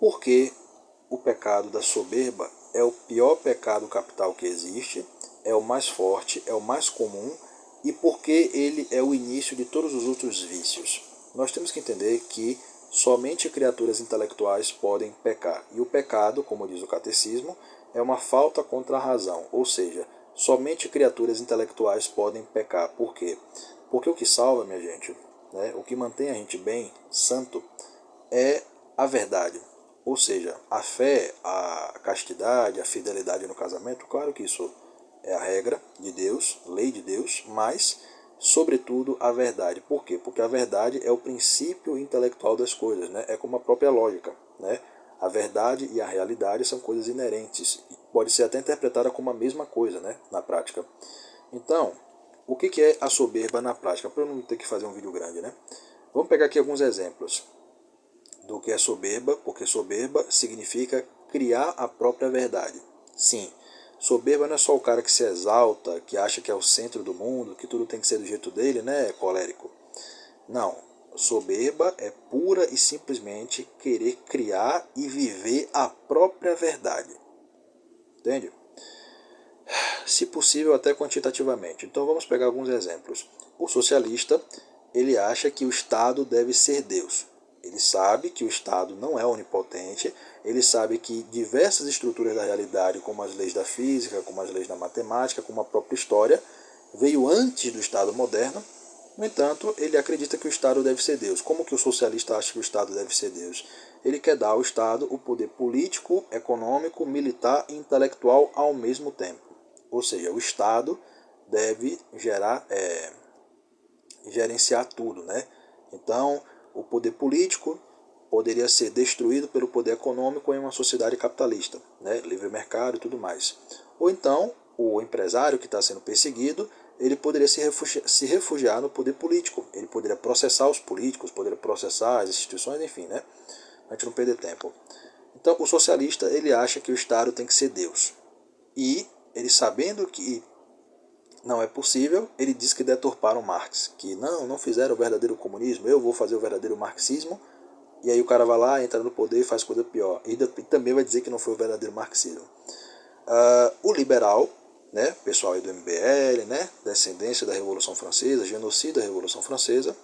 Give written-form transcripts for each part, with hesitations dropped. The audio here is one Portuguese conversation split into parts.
Porque o pecado da soberba é o pior pecado capital que existe, é o mais forte, é o mais comum, e porque ele é o início de todos os outros vícios. Nós temos que entender que somente criaturas intelectuais podem pecar. E o pecado, como diz o catecismo, é uma falta contra a razão. Ou seja, somente criaturas intelectuais podem pecar. Por quê? Porque o que salva, minha gente, né, o que mantém a gente bem, santo, é a verdade. Ou seja, a fé, a castidade, a fidelidade no casamento, claro que isso é a regra de Deus, lei de Deus, mas, sobretudo, a verdade. Por quê? Porque a verdade é o princípio intelectual das coisas, né? É como a própria lógica, né? A verdade e a realidade são coisas inerentes. Pode ser até interpretada como a mesma coisa, né? Na prática. Então, o que é a soberba na prática? Para eu não ter que fazer um vídeo grande, né? Vamos pegar aqui alguns exemplos do que é soberba, porque soberba significa criar a própria verdade. Sim, soberba não é só o cara que se exalta, que acha que é o centro do mundo, que tudo tem que ser do jeito dele, né, colérico. Não, soberba é pura e simplesmente querer criar e viver a própria verdade. Entende? Se possível até quantitativamente. Então vamos pegar alguns exemplos. O socialista, ele acha que o Estado deve ser Deus. Ele sabe que o Estado não é onipotente, ele sabe que diversas estruturas da realidade, como as leis da física, como as leis da matemática, como a própria história, veio antes do Estado moderno. No entanto, ele acredita que o Estado deve ser Deus. Como que o socialista acha que o Estado deve ser Deus? Ele quer dar ao Estado o poder político, econômico, militar e intelectual ao mesmo tempo. Ou seja, o Estado deve gerenciar tudo, né? Então, o poder político poderia ser destruído pelo poder econômico em uma sociedade capitalista, né? Livre mercado e tudo mais. Ou então, o empresário que está sendo perseguido, ele poderia se refugiar no poder político. Ele poderia processar os políticos, poderia processar as instituições, enfim, né? A gente não perder tempo. Então, o socialista, ele acha que o Estado tem que ser Deus. E ele, sabendo que não é possível, ele diz que deturparam Marx, que não fizeram o verdadeiro comunismo, eu vou fazer o verdadeiro marxismo, e aí o cara vai lá, entra no poder e faz coisa pior. E também vai dizer que não foi o verdadeiro marxismo. O liberal, né, pessoal aí do MBL, né, descendência da Revolução Francesa, genocida da Revolução Francesa,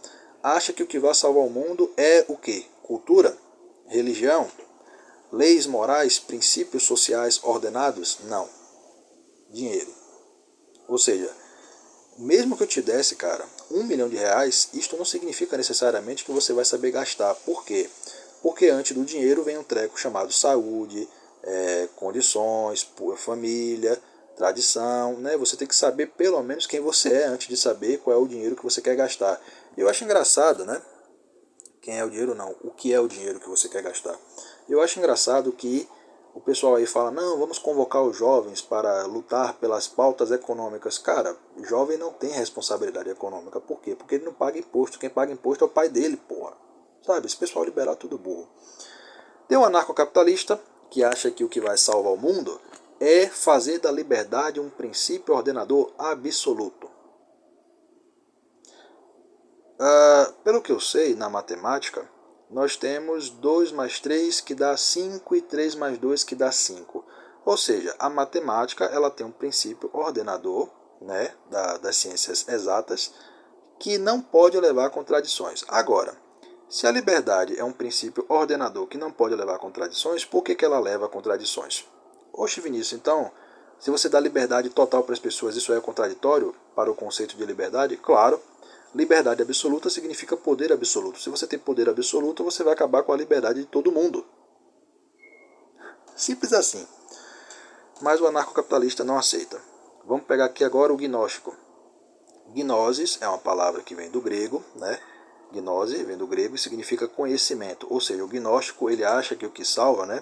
acha que o que vai salvar o mundo é o quê? Cultura? Religião? Leis morais? Princípios sociais ordenados? Não. Dinheiro. Ou seja, mesmo que eu te desse, cara, R$1 milhão, isto não significa necessariamente que você vai saber gastar. Por quê? Porque antes do dinheiro vem um treco chamado saúde, condições, família, tradição, né? Você tem que saber pelo menos quem você é antes de saber qual é o dinheiro que você quer gastar. E eu acho engraçado, né? Quem é o dinheiro não, o que é o dinheiro que você quer gastar. Eu acho engraçado que o pessoal aí fala, não, vamos convocar os jovens para lutar pelas pautas econômicas. Cara, jovem não tem responsabilidade econômica. Por quê? Porque ele não paga imposto. Quem paga imposto é o pai dele, porra. Sabe, esse pessoal liberal é tudo burro. Tem um anarcocapitalista que acha que o que vai salvar o mundo é fazer da liberdade um princípio ordenador absoluto. Pelo que eu sei, na matemática, nós temos 2 mais 3 que dá 5 e 3 mais 2 que dá 5. Ou seja, a matemática ela tem um princípio ordenador, né, das ciências exatas, que não pode levar a contradições. Agora, se a liberdade é um princípio ordenador que não pode levar a contradições, por que ela leva a contradições? Oxe, Vinícius, então, se você dá liberdade total para as pessoas, isso é contraditório para o conceito de liberdade? Claro. Liberdade absoluta significa poder absoluto. Se você tem poder absoluto, você vai acabar com a liberdade de todo mundo. Simples assim. Mas o anarcocapitalista não aceita. Vamos pegar aqui agora o gnóstico. Gnosis é uma palavra que vem do grego, né? Gnose vem do grego e significa conhecimento. Ou seja, o gnóstico ele acha que o que salva, né?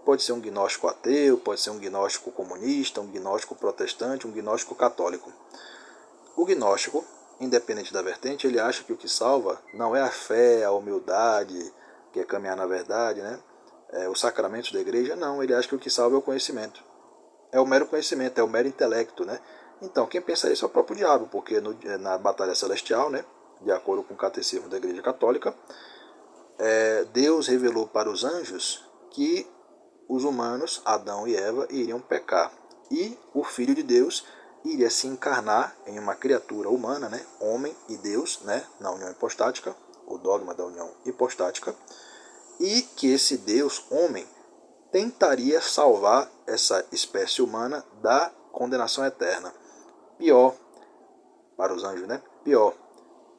Pode ser um gnóstico ateu, pode ser um gnóstico comunista, um gnóstico protestante, um gnóstico católico. O gnóstico, independente da vertente, ele acha que o que salva não é a fé, a humildade, que é caminhar na verdade, né? Os sacramentos da igreja, não. Ele acha que o que salva é o conhecimento. É o mero conhecimento, é o mero intelecto, né? Então, quem pensa isso é o próprio diabo, porque na batalha celestial, né, de acordo com o catecismo da igreja católica, Deus revelou para os anjos que os humanos, Adão e Eva, iriam pecar. E o Filho de Deus iria se encarnar em uma criatura humana, né? Homem e Deus, né? Na união hipostática, o dogma da união hipostática, e que esse Deus, homem, tentaria salvar essa espécie humana da condenação eterna. Pior, para os anjos, né? Pior,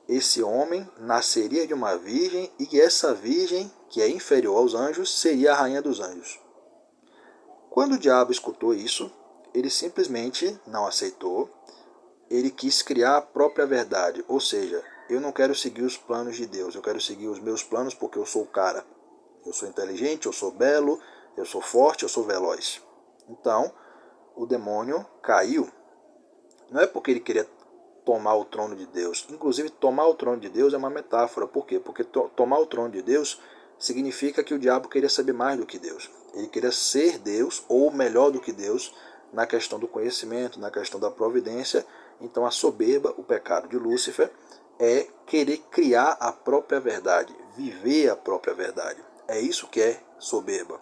esse homem nasceria de uma virgem e essa virgem, que é inferior aos anjos, seria a rainha dos anjos. Quando o diabo escutou isso, ele simplesmente não aceitou, ele quis criar a própria verdade, ou seja, eu não quero seguir os planos de Deus, eu quero seguir os meus planos porque eu sou o cara. Eu sou inteligente, eu sou belo, eu sou forte, eu sou veloz. Então, o demônio caiu. Não é porque ele queria tomar o trono de Deus. Inclusive, tomar o trono de Deus é uma metáfora. Por quê? Porque tomar o trono de Deus significa que o diabo queria saber mais do que Deus. Ele queria ser Deus ou melhor do que Deus na questão do conhecimento, na questão da providência. Então, a soberba, o pecado de Lúcifer, é querer criar a própria verdade, viver a própria verdade. É isso que é soberba.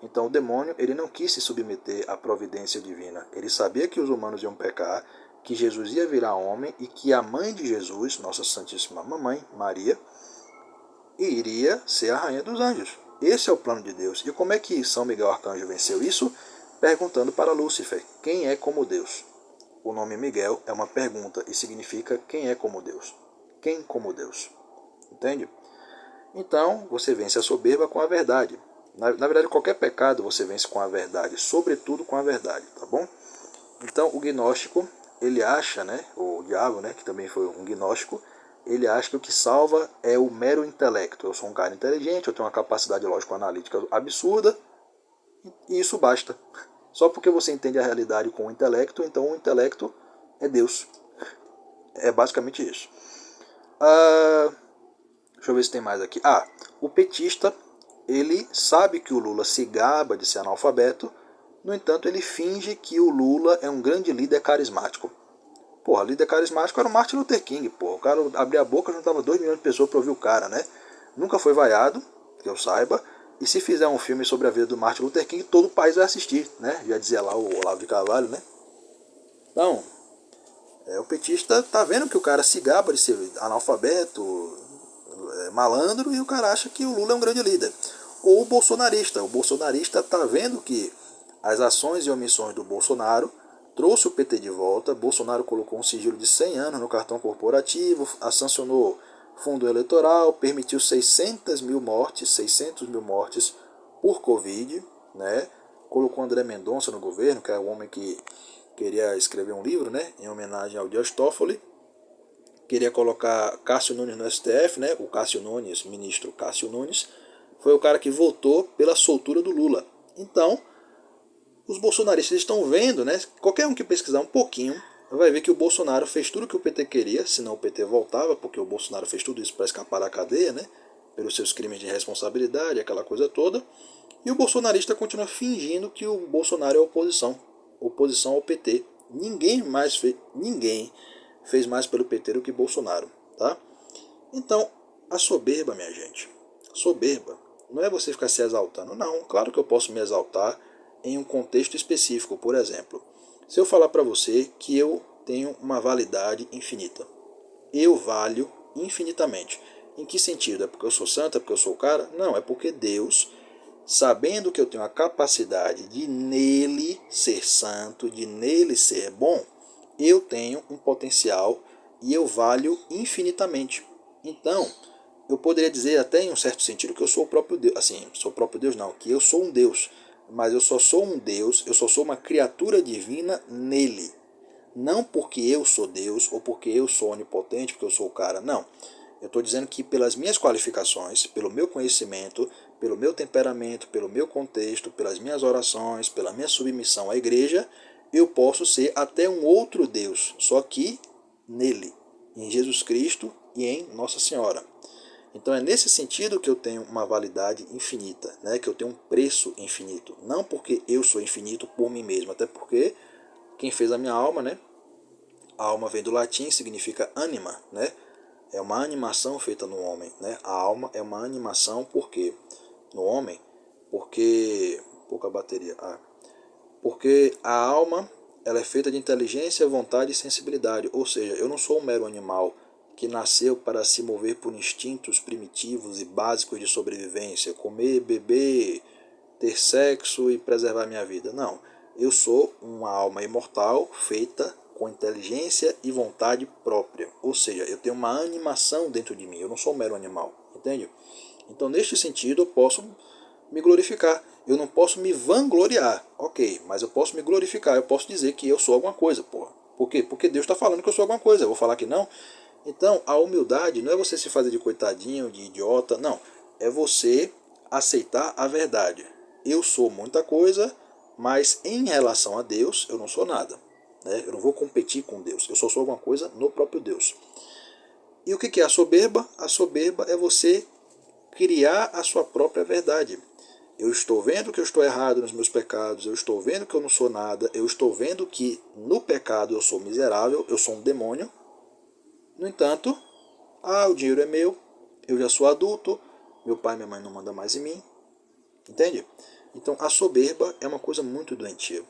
Então o demônio ele não quis se submeter à providência divina. Ele sabia que os humanos iam pecar, que Jesus ia virar homem e que a mãe de Jesus, nossa Santíssima Mamãe, Maria, iria ser a rainha dos anjos. Esse é o plano de Deus. E como é que São Miguel Arcanjo venceu isso? Perguntando para Lúcifer, quem é como Deus? O nome Miguel é uma pergunta e significa quem é como Deus. Quem como Deus? Entende? Então, você vence a soberba com a verdade. Na verdade, qualquer pecado você vence com a verdade, sobretudo com a verdade, tá bom? Então, o gnóstico, ele acha, né, o diabo, né, que também foi um gnóstico, ele acha que o que salva é o mero intelecto. Eu sou um cara inteligente, eu tenho uma capacidade lógico-analítica absurda, e isso basta. Só porque você entende a realidade com o intelecto, então o intelecto é Deus. É basicamente isso. Deixa eu ver se tem mais aqui. O petista, ele sabe que o Lula se gaba de ser analfabeto, no entanto ele finge que o Lula é um grande líder carismático. Porra, líder carismático era o Martin Luther King, porra. O cara abria a boca, juntava 2 milhões de pessoas para ouvir o cara, né? Nunca foi vaiado, que eu saiba, e se fizer um filme sobre a vida do Martin Luther King, todo o país vai assistir, né? Já dizia lá o Olavo de Carvalho, né? Então, o petista tá vendo que o cara se gaba de ser analfabeto, malandro, e o cara acha que o Lula é um grande líder. Ou o bolsonarista está vendo que as ações e omissões do Bolsonaro trouxe o PT de volta. Bolsonaro colocou um sigilo de 100 anos no cartão corporativo, sancionou fundo eleitoral, permitiu 600 mil mortes por Covid, né? Colocou André Mendonça no governo, que é o homem que queria escrever um livro, né, em homenagem ao Dias Toffoli. Queria colocar Cássio Nunes no STF, né? O Cássio Nunes, ministro Cássio Nunes, foi o cara que votou pela soltura do Lula. Então, os bolsonaristas estão vendo, né? Qualquer um que pesquisar um pouquinho vai ver que o Bolsonaro fez tudo o que o PT queria, senão o PT voltava, porque o Bolsonaro fez tudo isso para escapar da cadeia, né? Pelos seus crimes de responsabilidade, aquela coisa toda. E o bolsonarista continua fingindo que o Bolsonaro é oposição ao PT. Ninguém fez mais pelo PT do que Bolsonaro, tá? Então, a soberba, minha gente, soberba não é você ficar se exaltando. Não, claro que eu posso me exaltar em um contexto específico. Por exemplo, se eu falar para você que eu tenho uma validade infinita, eu valho infinitamente. Em que sentido? É porque eu sou santo? É porque eu sou o cara? Não, é porque Deus, sabendo que eu tenho a capacidade de nele ser santo, de nele ser bom, eu tenho um potencial e eu valho infinitamente. Então, eu poderia dizer até em um certo sentido que eu sou o próprio Deus. Assim, sou o próprio Deus não, que eu sou um Deus. Mas eu só sou um Deus, eu só sou uma criatura divina nele. Não porque eu sou Deus ou porque eu sou onipotente, porque eu sou o cara. Não. Eu estou dizendo que pelas minhas qualificações, pelo meu conhecimento, pelo meu temperamento, pelo meu contexto, pelas minhas orações, pela minha submissão à igreja, eu posso ser até um outro Deus, só que nele, em Jesus Cristo e em Nossa Senhora. Então é nesse sentido que eu tenho uma validade infinita, né? Que eu tenho um preço infinito. Não porque eu sou infinito por mim mesmo, até porque quem fez a minha alma, né? A alma vem do latim, significa ânima, né? É uma animação feita no homem, né? A alma é uma animação porque no homem, Porque... pouca bateria. Porque a alma, ela é feita de inteligência, vontade e sensibilidade. Ou seja, eu não sou um mero animal que nasceu para se mover por instintos primitivos e básicos de sobrevivência, comer, beber, ter sexo e preservar minha vida. Não, eu sou uma alma imortal feita com inteligência e vontade própria. Ou seja, eu tenho uma animação dentro de mim, eu não sou um mero animal, entende? Então, neste sentido, eu posso me glorificar. Eu não posso me vangloriar, ok, mas eu posso me glorificar, eu posso dizer que eu sou alguma coisa, porra. Por quê? Porque Deus está falando que eu sou alguma coisa, eu vou falar que não? Então, a humildade não é você se fazer de coitadinho, de idiota, não. É você aceitar a verdade. Eu sou muita coisa, mas em relação a Deus, eu não sou nada. Né? Eu não vou competir com Deus, eu só sou alguma coisa no próprio Deus. E o que é a soberba? A soberba é você criar a sua própria verdade. Eu estou vendo que eu estou errado nos meus pecados, eu estou vendo que eu não sou nada, eu estou vendo que no pecado eu sou miserável, eu sou um demônio. No entanto, o dinheiro é meu, eu já sou adulto, meu pai e minha mãe não mandam mais em mim. Entende? Então a soberba é uma coisa muito doentia.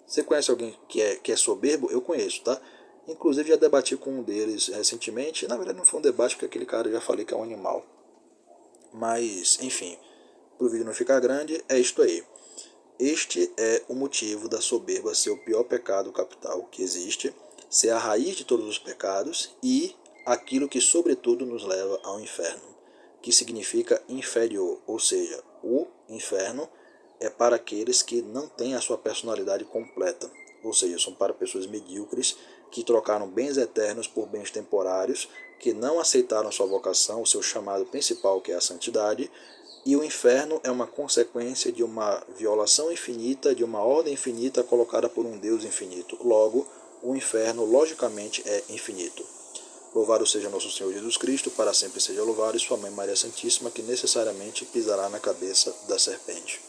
Você conhece alguém que é soberbo? Eu conheço, tá? Inclusive já debati com um deles recentemente. Na verdade não foi um debate porque aquele cara eu já falei que é um animal. Mas, enfim, para o vídeo não ficar grande, é isto aí. Este é o motivo da soberba ser o pior pecado capital que existe, ser a raiz de todos os pecados e aquilo que sobretudo nos leva ao inferno, que significa inferior, ou seja, o inferno é para aqueles que não têm a sua personalidade completa, ou seja, são para pessoas medíocres que trocaram bens eternos por bens temporários, que não aceitaram sua vocação, o seu chamado principal, que é a santidade. E o inferno é uma consequência de uma violação infinita, de uma ordem infinita colocada por um Deus infinito. Logo, o inferno, logicamente, é infinito. Louvado seja nosso Senhor Jesus Cristo, para sempre seja louvado, e sua Mãe Maria Santíssima, que necessariamente pisará na cabeça da serpente.